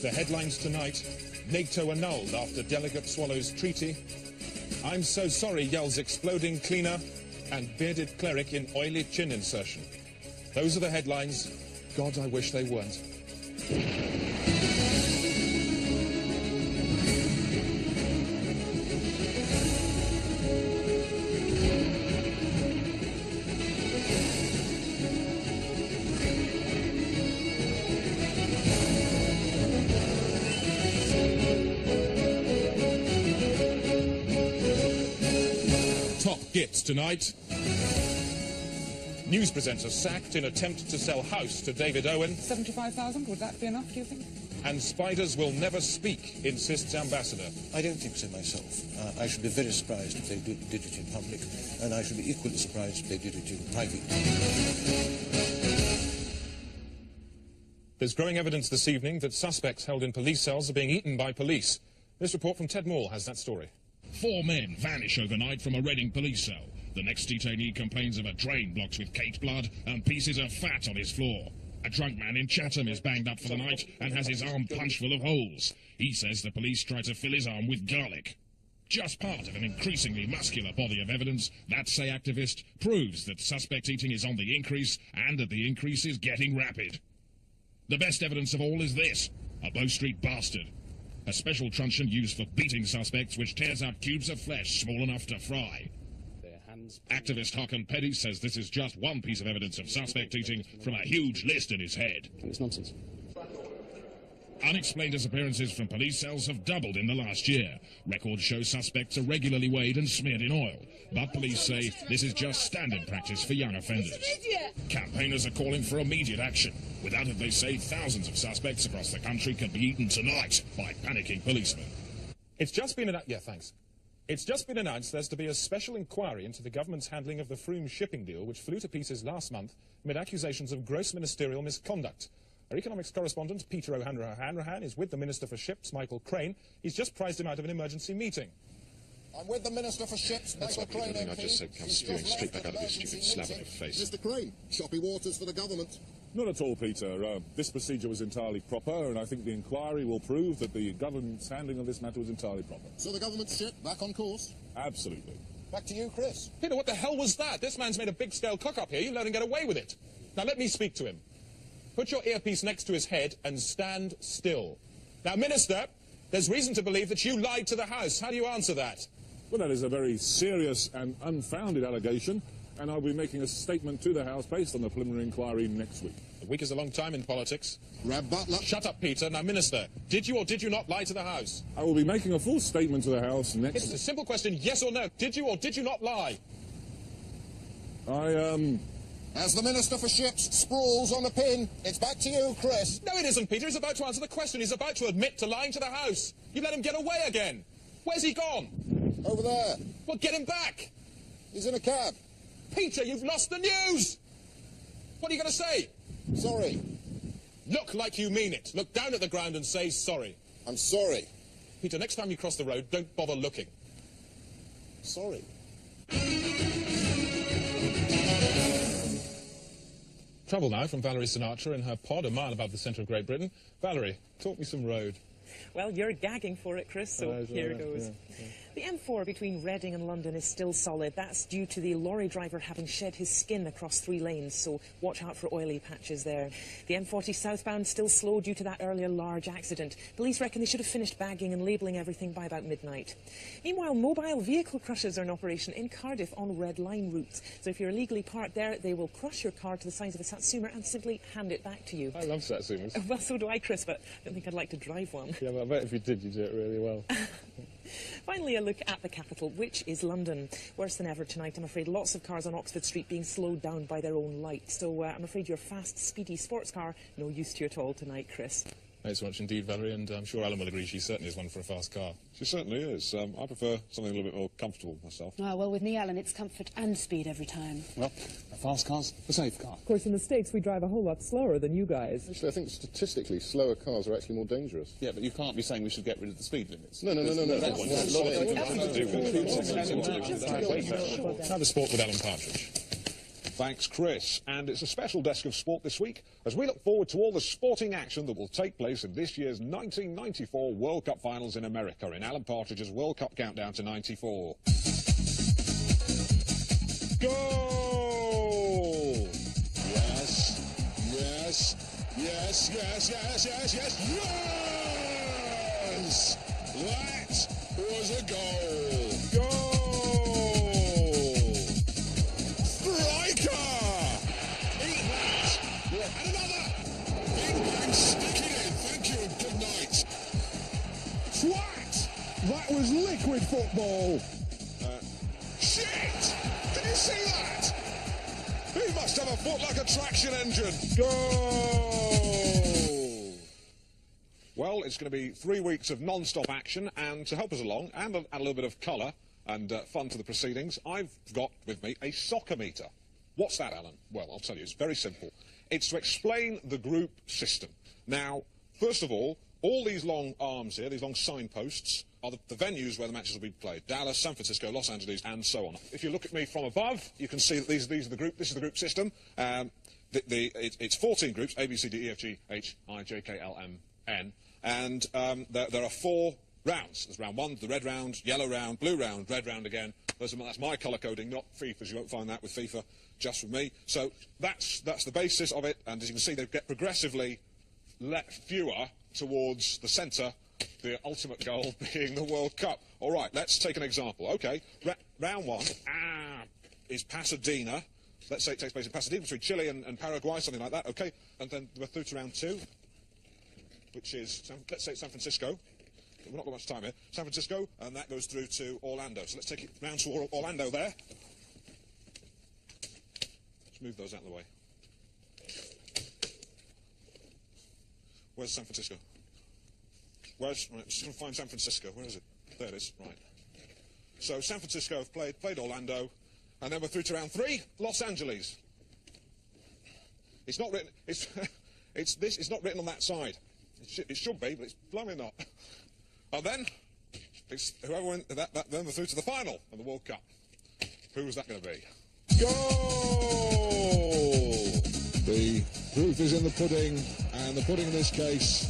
The headlines tonight: NATO annulled after delegate swallows treaty. I'm so sorry, yells exploding cleaner. And bearded cleric in oily chin insertion. Those are the headlines. God, I wish they weren't. Top gits tonight. News presenter sacked in attempt to sell house to David Owen. 75,000, would that be enough, do you think? And spiders will never speak, insists ambassador. I don't think so myself. I should be very surprised if they did it in public, and I should be equally surprised if they did it in private. There's growing evidence this evening that suspects held in police cells are being eaten by police. This report from Ted Moore has that story. 4 men vanish overnight from a Reading police cell. The next detainee complains of a drain blocked with caked blood and pieces of fat on his floor. A drunk man in Chatham is banged up for the night and has his arm punched full of holes. He says the police tried to fill his arm with garlic. Just part of an increasingly muscular body of evidence, that, say activist, proves that suspect eating is on the increase and that the increase is getting rapid. The best evidence of all is this: a Bow Street bastard. A special truncheon used for beating suspects which tears out cubes of flesh small enough to fry. Activist Håkan Petty says this is just one piece of evidence of suspect eating from a huge list in his head. It's nonsense. Unexplained disappearances from police cells have doubled in the last year. Records show suspects are regularly weighed and smeared in oil. But police say this is just standard practice for young offenders. Campaigners are calling for immediate action. Without it, they say, thousands of suspects across the country could be eaten tonight by panicking policemen. It's just been It's just been announced there's to be a special inquiry into the government's handling of the Froome shipping deal, which flew to pieces last month amid accusations of gross ministerial misconduct. Our economics correspondent, Peter O'Hanrahan, is with the Minister for Ships, Michael Crane. He's just prized him out of an emergency meeting. I'm with the Minister for Ships, Michael Crane, MP. I just said come spewing straight back out of his stupid slap of a face. Mr. Crane, choppy waters for the government. Not at all, Peter. This procedure was entirely proper, and I think the inquiry will prove that the government's handling of this matter was entirely proper. So the government's ship back on course? Absolutely. Back to you, Chris. Peter, what the hell was that? This man's made a big-scale cock-up here. You let him get away with it. Now, let me speak to him. Put your earpiece next to his head and stand still. Now, Minister, there's reason to believe that you lied to the House. How do you answer that? Well, that is a very serious and unfounded allegation, and I'll be making a statement to the House based on the preliminary inquiry next week. A week is a long time in politics. Rab Butler. Shut up, Peter. Now, Minister, did you or did you not lie to the House? I will be making a full statement to the House next It's a simple question, yes or no. Did you or did you not lie? As the Minister for Ships sprawls on the pin, it's back to you, Chris. No, it isn't, Peter. He's about to answer the question. He's about to admit to lying to the House. You let him get away again. Where's he gone? Over there. Well, get him back. He's in a cab. Peter, you've lost the news. What are you going to say? Sorry. Look like you mean it. Look down at the ground and say sorry. I'm sorry. Peter, next time you cross the road, don't bother looking. Sorry. Trouble now from Valerie Sinatra in her pod a mile above the centre of Great Britain. Valerie, talk me some road. Well, you're gagging for it, Chris, so here goes. Yeah. The M4 between Reading and London is still solid. That's due to the lorry driver having shed his skin across 3 lanes, so watch out for oily patches there. The M40 southbound still slow due to that earlier large accident. Police reckon they should have finished bagging and labelling everything by about midnight. Meanwhile, mobile vehicle crushes are in operation in Cardiff on red line routes. So if you're illegally parked there, they will crush your car to the size of a Satsuma and simply hand it back to you. I love Satsumas. Well, so do I, Chris, but I don't think I'd like to drive one. Yeah, but I bet if you did, you'd do it really well. Finally, a look at the capital, which is London. Worse than ever tonight, I'm afraid. Lots of cars on Oxford Street being slowed down by their own light. So I'm afraid your fast, speedy sports car, no use to you at all tonight, Chris. Thanks so much indeed, Valerie, and I'm sure Alan will agree she certainly is one for a fast car. She certainly is. I prefer something a little bit more comfortable myself. Oh, well, with me, Alan, it's comfort and speed every time. Well, a fast car's a safe car. Of course, in the States, we drive a whole lot slower than you guys. Actually, I think statistically, slower cars are actually more dangerous. Yeah, but you can't be saying we should get rid of the speed limits. No. Now the sport with Alan Partridge. Thanks, Chris. And it's a special desk of sport this week as we look forward to all the sporting action that will take place in this year's 1994 World Cup finals in America in Alan Partridge's World Cup Countdown to 94. Goal! Yes, yes, yes, yes, yes, yes, yes, yes! That was a goal! Goal! Striker! Eat that! And another! Bing bang, stick it in. Thank you and good night. Twat! That was liquid football! Shit! Can you see that? He must have a foot like a traction engine. Goal! Well, it's going to be 3 weeks of non-stop action, and to help us along, and add a little bit of colour and fun to the proceedings, I've got with me a soccer meter. What's that, Alan? Well, I'll tell you, it's very simple. It's to explain the group system. Now, first of all these long arms here, these long signposts, are the venues where the matches will be played. Dallas, San Francisco, Los Angeles, and so on. If you look at me from above, you can see that these are the group. This is the group system. It's 14 groups: A, B, C, D, E, F, G, H, I, J, K, L, M, N. And there are 4 rounds. There's round 1, the red round, yellow round, blue round, red round again. That's my colour coding, not FIFA's. You won't find that with FIFA, just with me. So that's the basis of it. And as you can see, they get progressively fewer towards the centre, the ultimate goal being the World Cup. All right, let's take an example. OK, round 1 is Pasadena. Let's say it takes place in Pasadena between Chile and Paraguay, something like that. OK, and then we're through to round 2, which is, let's say it's San Francisco. We've not got much time here. San Francisco, and that goes through to Orlando. So let's take it round to Orlando there. Let's move those out of the way. Where's San Francisco? Right, just going to find San Francisco. Where is it? There it is. Right. So San Francisco have played Orlando, and then we're through to round 3, Los Angeles. It's not written. It's not written on that side. It should be, but it's blooming not. And then it's whoever went then we're through to the final of the World Cup. Who was that going to be? Goal! The proof is in the pudding, and the pudding in this case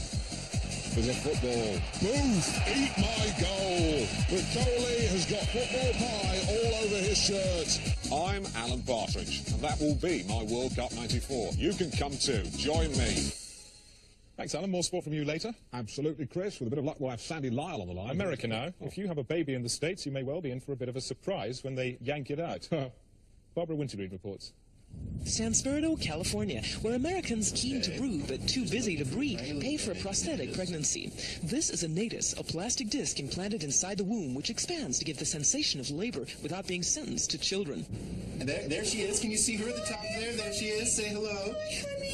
is a football. Move, eat my goal. But Coley has got football pie all over his shirt. I'm Alan Partridge, and that will be my World Cup 94. You can come too. Join me. Thanks, Alan. More sport from you later. Absolutely, Chris. With a bit of luck, we'll have Sandy Lyle on the line. America now. If you have a baby in the States, you may well be in for a bit of a surprise when they yank it out. Barbara Wintergreen reports. San Spirito, California, where Americans keen to brood but too busy to breed pay for a prosthetic pregnancy. This is a natus, a plastic disc implanted inside the womb which expands to give the sensation of labor without being sentenced to children. And there she is. Can you see her at the top there? There she is. Say hello.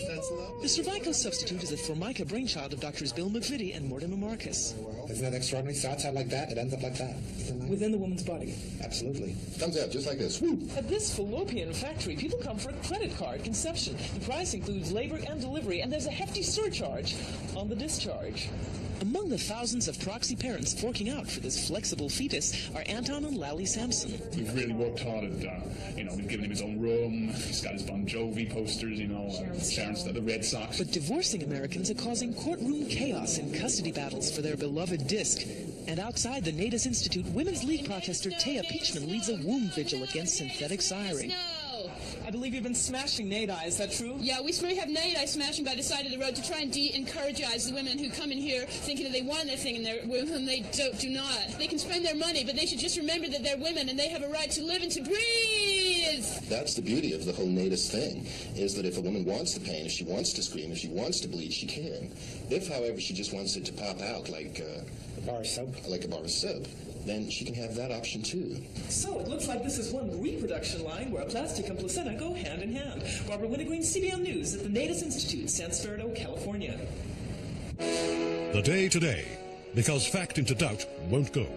That's lovely. The cervical substitute is a Formica brainchild of Drs. Bill McVitie and Mortimer Marcus. Isn't that extraordinary? Starts out like that, it ends up like that. Within the woman's body. Absolutely. Comes out just like this. Woo. At this fallopian factory, people come for a credit card conception. The price includes labor and delivery, and there's a hefty surcharge on the discharge. Among the thousands of proxy parents forking out for this flexible fetus are Anton and Lally Sampson. We've really worked hard at, we've given him his own room, he's got his Bon Jovi posters, Sharon's the Red Sox. But divorcing Americans are causing courtroom chaos in custody battles for their beloved disc. And outside the Natus Institute, Women's League protester Taya Peachman leads a womb vigil against synthetic siring. I believe you've been smashing Nate-Eye, is that true? Yeah, we have Nate-Eye smashing by the side of the road to try and de-encouragize the women who come in here thinking that they want that thing and whom they do not. They can spend their money, but they should just remember that they're women and they have a right to live and to breathe! That's the beauty of the whole Natus thing, is that if a woman wants the pain, if she wants to scream, if she wants to bleed, she can. If, however, she just wants it to pop out like a bar of soap, then she can have that option too. So it looks like this is one reproduction line where a plastic and placenta go hand in hand. Barbara Wintergreen, CBN News at the Natus Institute, San Spirito, California. The day today, because fact into doubt won't go.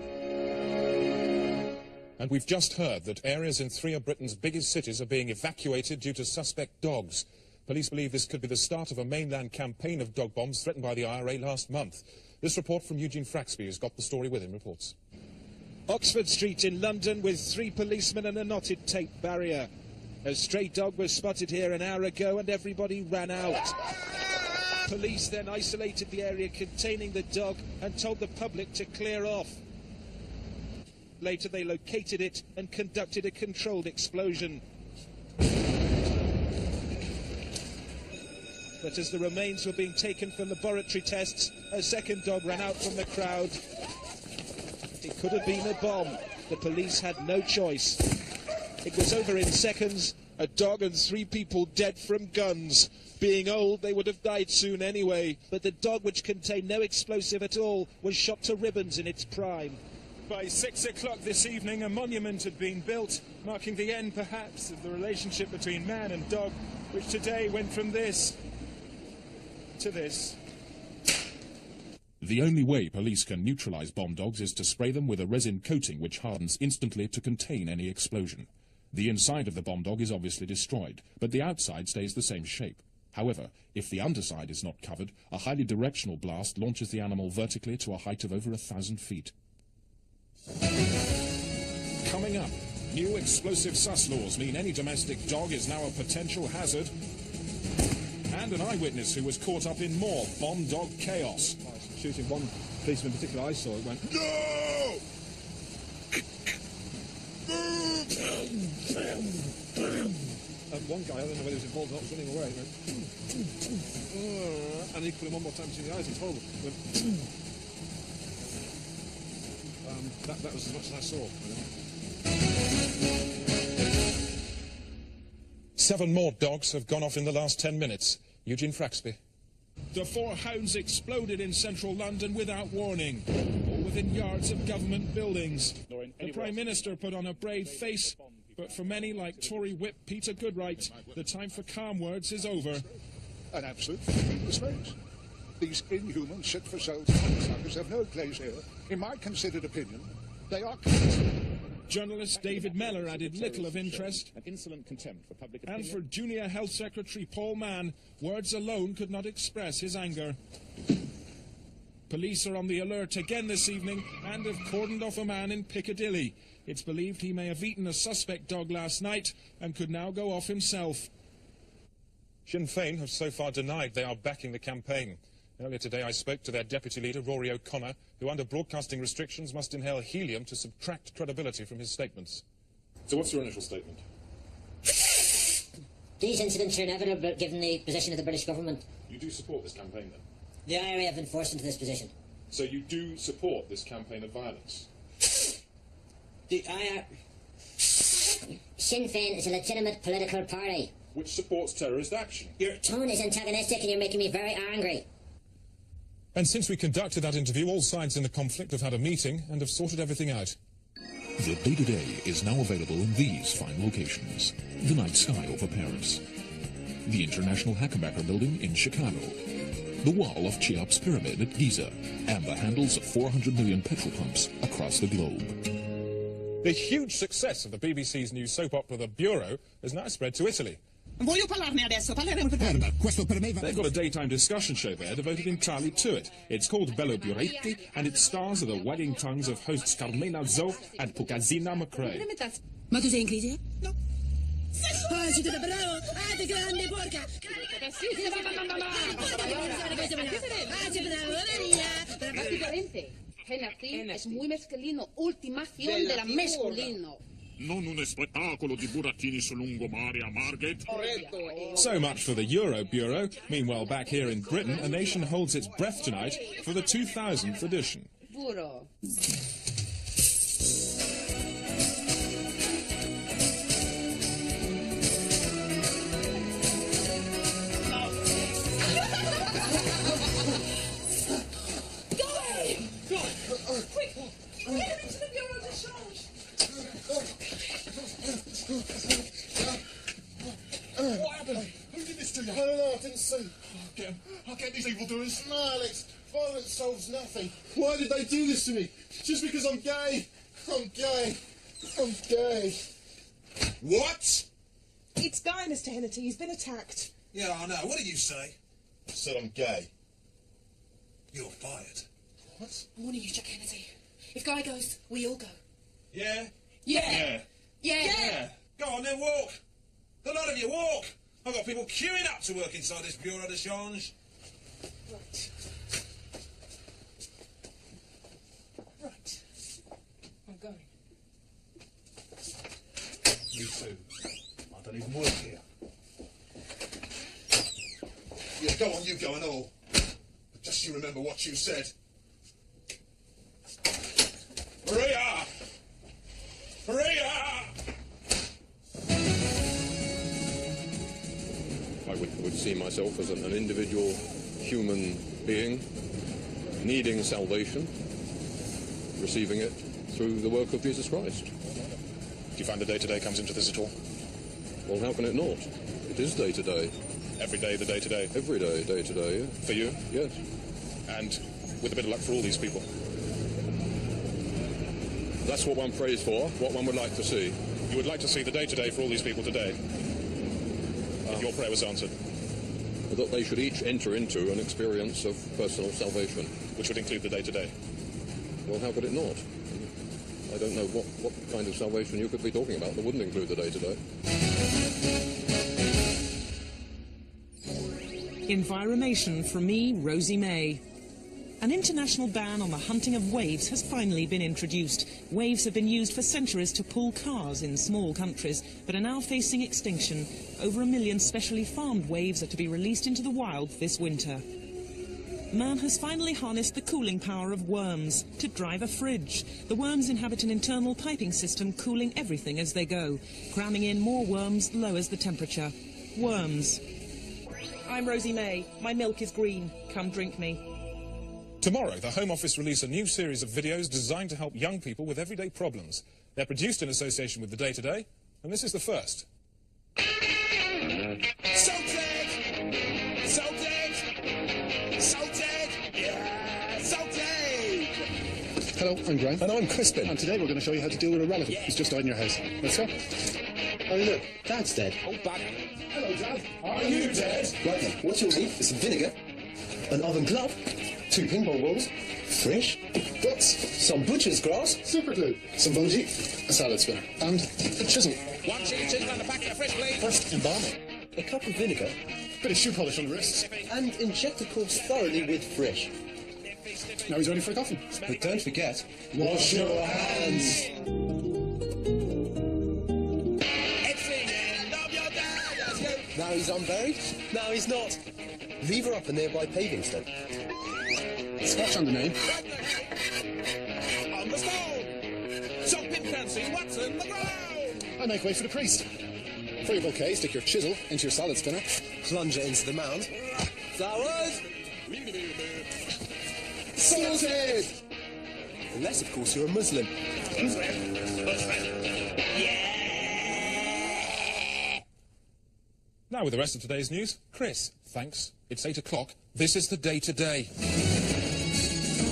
And we've just heard that areas in 3 of Britain's biggest cities are being evacuated due to suspect dogs. Police believe this could be the start of a mainland campaign of dog bombs threatened by the IRA last month. This report from Eugene Fraxby has got the story with him, reports. Oxford Street in London with 3 policemen and a knotted tape barrier. A stray dog was spotted here an hour ago and everybody ran out. Police then isolated the area containing the dog and told the public to clear off. Later they located it and conducted a controlled explosion. But as the remains were being taken for laboratory tests, a second dog ran out from the crowd. It could have been a bomb. The police had no choice. It was over in seconds. A dog and 3 people dead from guns. Being old, they would have died soon anyway. But the dog, which contained no explosive at all, was shot to ribbons in its prime. By 6 o'clock this evening, a monument had been built, marking the end, perhaps, of the relationship between man and dog, which today went from this to this. The only way police can neutralize bomb dogs is to spray them with a resin coating which hardens instantly to contain any explosion. The inside of the bomb dog is obviously destroyed, but the outside stays the same shape. However, if the underside is not covered, a highly directional blast launches the animal vertically to a height of over 1,000 feet. Coming up, new explosive sus laws mean any domestic dog is now a potential hazard. And an eyewitness who was caught up in more bomb dog chaos. Shooting one policeman in particular I saw, it went, no! And one guy, I don't know whether he was involved or not, was running away. He went, and he put him one more time between the eyes. It's horrible. That was as much as I saw. 7 more dogs have gone off in the last 10 minutes. Eugene Fraxby. The 4 hounds exploded in central London without warning, or within yards of government buildings. The Prime Minister put on a brave face, but for many, like Tory whip Peter Goodright, the time for calm words is over. An absolute fucking disgrace. These inhuman sit-for-sale cocksuckers have no place here. In my considered opinion, they are Journalist David Mellor added little of interest. An insolent contempt for public And opinion. for Junior Health Secretary Paul Mann, words alone could not express his anger. Police are on the alert again this evening and have cordoned off a man in Piccadilly. It's believed he may have eaten a suspect dog last night and could now go off himself. Sinn Féin have so far denied they are backing the campaign. Earlier today I spoke to their deputy leader, Rory O'Connor, who under broadcasting restrictions must inhale helium to subtract credibility from his statements. So what's your initial statement? These incidents are inevitable given the position of the British government. You do support this campaign then? The IRA have been forced into this position. So you do support this campaign of violence? The IRA... Sinn Féin is a legitimate political party. Which supports terrorist action? Your tone is antagonistic and you're making me very angry. And since we conducted that interview, all sides in the conflict have had a meeting and have sorted everything out. The Day-to-Day is now available in these fine locations. The night sky over Paris. The International Hackenbacker Building in Chicago. The wall of Cheops Pyramid at Giza. And the handles of 400 million petrol pumps across the globe. The huge success of the BBC's new soap opera The Bureau has now spread to Italy. Voglio parlarne adesso, parleremo più tardi. They've got a daytime discussion show there devoted entirely to it. It's called Bello Buretti, and it stars the wagging tongues of hosts Carmena Zo and Pucazina McRae. Ma tu sei in crisi? No. Ah, siete da bravo! Ah, che grande porca! Diferente. Gentil es muy masculino, ultimación de la masculino. Non un spettacolo di burattini sul lungomare a Margate. So much for the Euro Bureau. Meanwhile, back here in Britain, a nation holds its breath tonight for the 2000th edition. Puro. What happened? Who did this to you? I don't know, I didn't see. I'll get these evildoers. No, Alex, violence solves nothing. Why did they do this to me? Just because I'm gay. I'm gay. I'm gay. What? It's Guy, Mr. Hennity. He's been attacked. Yeah, I know. What did you say? I said I'm gay. You're fired. What? I'm warning you, Jack Hennity. If Guy goes, we all go. Yeah? Yeah. Yeah. Go on then, walk. A lot of you walk. I've got people queuing up to work inside this Bureau de Change. Right. I'm going. Me too. I don't even work here. Yeah, go on, you go and all. But just you remember what you said. Maria! Maria! I would see myself as an individual human being needing salvation, receiving it through the work of Jesus Christ. Do you find the day-to-day comes into this at all? Well, how can it not? It is day-to-day. Every day, the day-to-day? Every day, day-to-day, yeah. For you? Yes. And with a bit of luck for all these people? That's what one prays for, what one would like to see. You would like to see the day-to-day for all these people today? If your prayer was answered? That they should each enter into an experience of personal salvation. Which would include the day-to-day? Well, how could it not? I don't know what kind of salvation you could be talking about that wouldn't include the day-to-day. Environmation from me, Rosie May. An international ban on the hunting of waves has finally been introduced. Waves have been used for centuries to pull cars in small countries, but are now facing extinction. Over 1 million specially farmed waves are to be released into the wild this winter. Man has finally harnessed the cooling power of worms to drive a fridge. The worms inhabit an internal piping system cooling everything as they go. Cramming in more worms lowers the temperature. Worms. I'm Rosie May. My milk is green. Come drink me. Tomorrow, the Home Office release a new series of videos designed to help young people with everyday problems. They're produced in association with the Day-to-Day, and this is the first. Salted! Salted! Salted! Yeah! Salted! Hello, I'm Graham. And I'm Crispin. And today we're going to show you how to deal with a relative who's just died in your house. Let's go. Oh, look, Dad's dead. Oh, bugger. Hello, Dad. Are you dead? Right then, what you'll need is some vinegar, an oven glove, 2 ping pong balls, fresh, guts, some butcher's grass, super glue, some bungee, a salad spinner, and a chisel. 1 chili chicken on the back of the fresh blade. First, embalm it. a cup of vinegar, Bit of shoe polish on the wrists. and inject the corpse thoroughly with fresh. Now he's ready for a coffin. But don't forget, wash your hands. Now he's unburied, now he's not. Leave her up a nearby paving stone. Scratch on the name. On the stone! So Pim can see what's in the ground! I make way for the priest. For your bouquet, stick your chisel into your salad spinner. Plunge it into the mound. Flowers! Sorted! Unless, of course, you're a Muslim. Now with the rest of today's news, Chris, thanks. It's 8 o'clock. This is the Day-to-Day.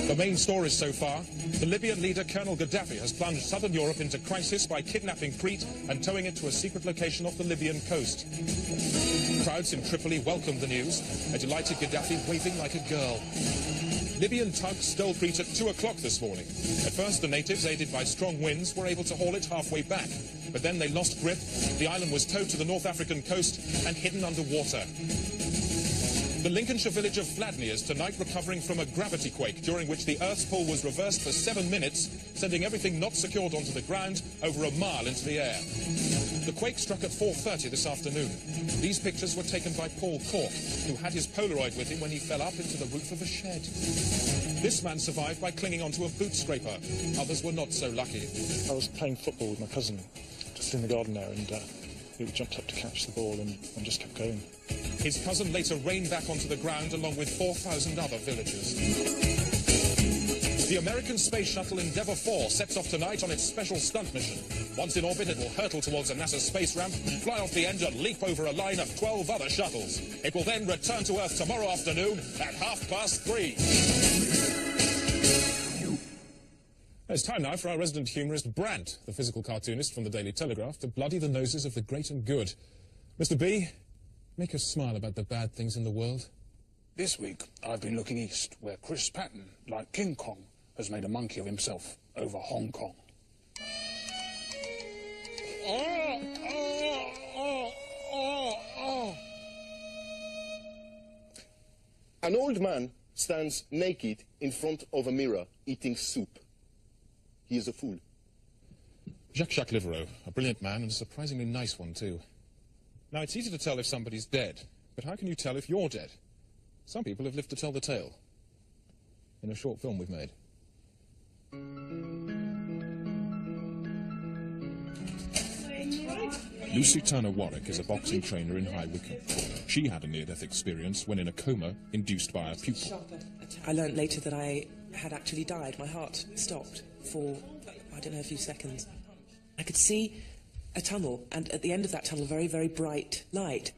The main stories so far, the Libyan leader Colonel Gaddafi has plunged southern Europe into crisis by kidnapping Crete and towing it to a secret location off the Libyan coast. Crowds in Tripoli welcomed the news, a delighted Gaddafi waving like a girl. Libyan tugs stole Crete at 2 o'clock this morning. At first, the natives, aided by strong winds, were able to haul it halfway back. But then they lost grip, the island was towed to the North African coast and hidden under water. The Lincolnshire village of Fladney is tonight recovering from a gravity quake, during which the Earth's pull was reversed for 7 minutes, sending everything not secured onto the ground over a mile into the air. The quake struck at 4:30 this afternoon. These pictures were taken by Paul Cork, who had his Polaroid with him when he fell up into the roof of a shed. This man survived by clinging onto a boot scraper. Others were not so lucky. I was playing football with my cousin, just in the garden there, and he jumped up to catch the ball and just kept going. His cousin later rained back onto the ground along with 4,000 other villagers. The American space shuttle Endeavour 4 sets off tonight on its special stunt mission. Once in orbit, it will hurtle towards a NASA space ramp, fly off the end and leap over a line of 12 other shuttles. It will then return to Earth tomorrow afternoon at 3:30. It's time now for our resident humorist, Brant, the physical cartoonist from the Daily Telegraph, to bloody the noses of the great and good. Mr. B, make us smile about the bad things in the world. This week, I've been looking east, where Chris Patton, like King Kong, has made a monkey of himself over Hong Kong. An old man stands naked in front of a mirror eating soup. He is a fool. Jacques Livereau, a brilliant man and a surprisingly nice one too. Now, it's easy to tell if somebody's dead, but how can you tell if you're dead? Some people have lived to tell the tale. In a short film we've made. Lucy Turner-Warwick is a boxing trainer in High Wycombe. She had a near-death experience when in a coma induced by a pupil. I learnt later that I had actually died. My heart stopped for, I don't know, a few seconds. I could see a tunnel, and at the end of that tunnel, a very, very bright light.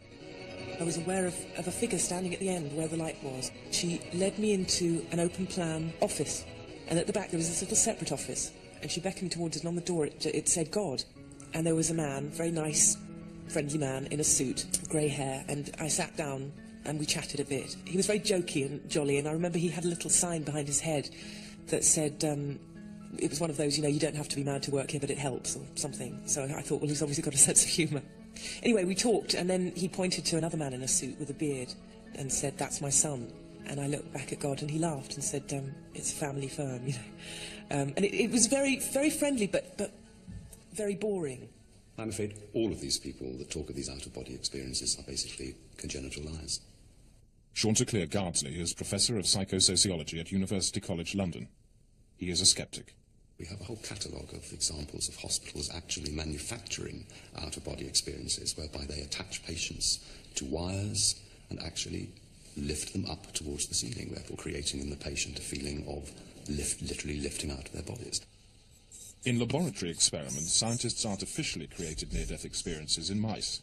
I was aware of a figure standing at the end where the light was. She led me into an open-plan office, and at the back there was this little separate office, and she beckoned towards it, and on the door it said God. And there was a man, very nice, friendly man, in a suit, grey hair, and I sat down and we chatted a bit. He was very jokey and jolly, and I remember he had a little sign behind his head that said, it was one of those, you know, you don't have to be mad to work here, but it helps, or something. So I thought, well, he's obviously got a sense of humour. Anyway, we talked, and then he pointed to another man in a suit with a beard and said, that's my son. And I looked back at God, and he laughed and said, it's a family firm, you know. And it was very, very friendly, but very boring. I'm afraid all of these people that talk of these out-of-body experiences are basically congenital lies. Chanticleer Gardsley is Professor of Psychosociology at University College London. He is a skeptic. We have a whole catalogue of examples of hospitals actually manufacturing out-of-body experiences whereby they attach patients to wires and actually lift them up towards the ceiling, therefore creating in the patient a feeling of literally lifting out of their bodies. In laboratory experiments, scientists artificially created near-death experiences in mice.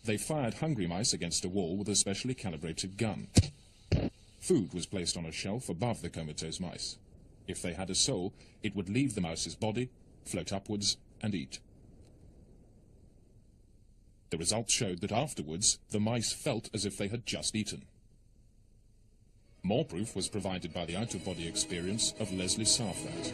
They fired hungry mice against a wall with a specially calibrated gun. Food was placed on a shelf above the comatose mice. If they had a soul, it would leave the mouse's body, float upwards, and eat. The results showed that afterwards, the mice felt as if they had just eaten. More proof was provided by the out-of-body experience of Leslie Sarfrat.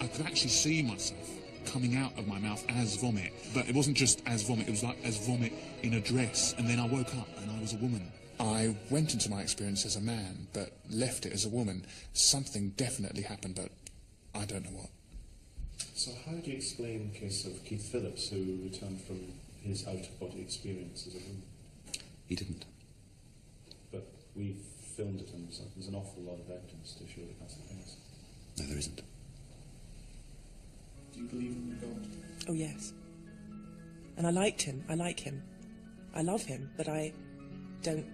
I could actually see myself coming out of my mouth as vomit, but it wasn't just as vomit, it was like as vomit in a dress, and then I woke up and I was a woman. I went into my experience as a man, but left it as a woman. Something definitely happened, but I don't know what. So how do you explain the case of Keith Phillips, who returned from his out-of-body experience as a woman? He didn't. But we filmed it, and there's an awful lot of evidence to show that that's the case. No, there isn't. Do you believe in God? Oh, yes. And I liked him. I like him. I love him, but I don't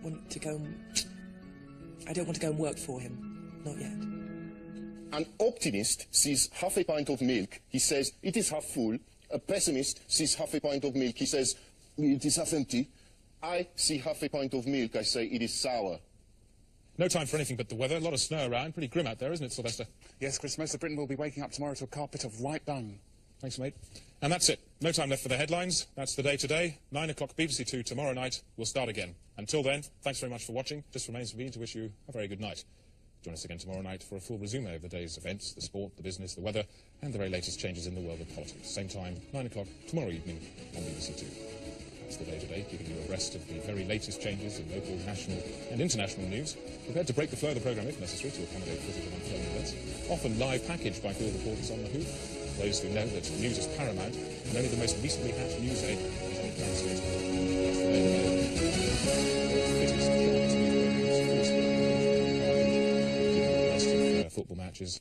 want to go and work for him. Not yet. An optimist sees half a pint of milk. He says, it is half full. A pessimist sees half a pint of milk. He says, it is half empty. I see half a pint of milk. I say, it is sour. No time for anything but the weather. A lot of snow around. Pretty grim out there, isn't it, Sylvester? Yes, Chris, most of Britain will be waking up tomorrow to a carpet of white dung. Thanks, mate. And that's it. No time left for the headlines. That's the day today. 9 o'clock BBC 2 tomorrow night. We'll start again. Until then, thanks very much for watching. Just remains for me to wish you a very good night. Join us again tomorrow night for a full resume of the day's events, the sport, the business, the weather, and the very latest changes in the world of politics. Same time, 9 o'clock tomorrow evening on BBC 2. That's the day today, giving you abreast of the very latest changes in local, national and international news. Prepared to break the flow of the programme if necessary to accommodate physical and unflown events. Often live packaged by field reporters on the hoof. Those who know that news is paramount and only the most recently hatched news aid is any translated. That's the day today. Football matches.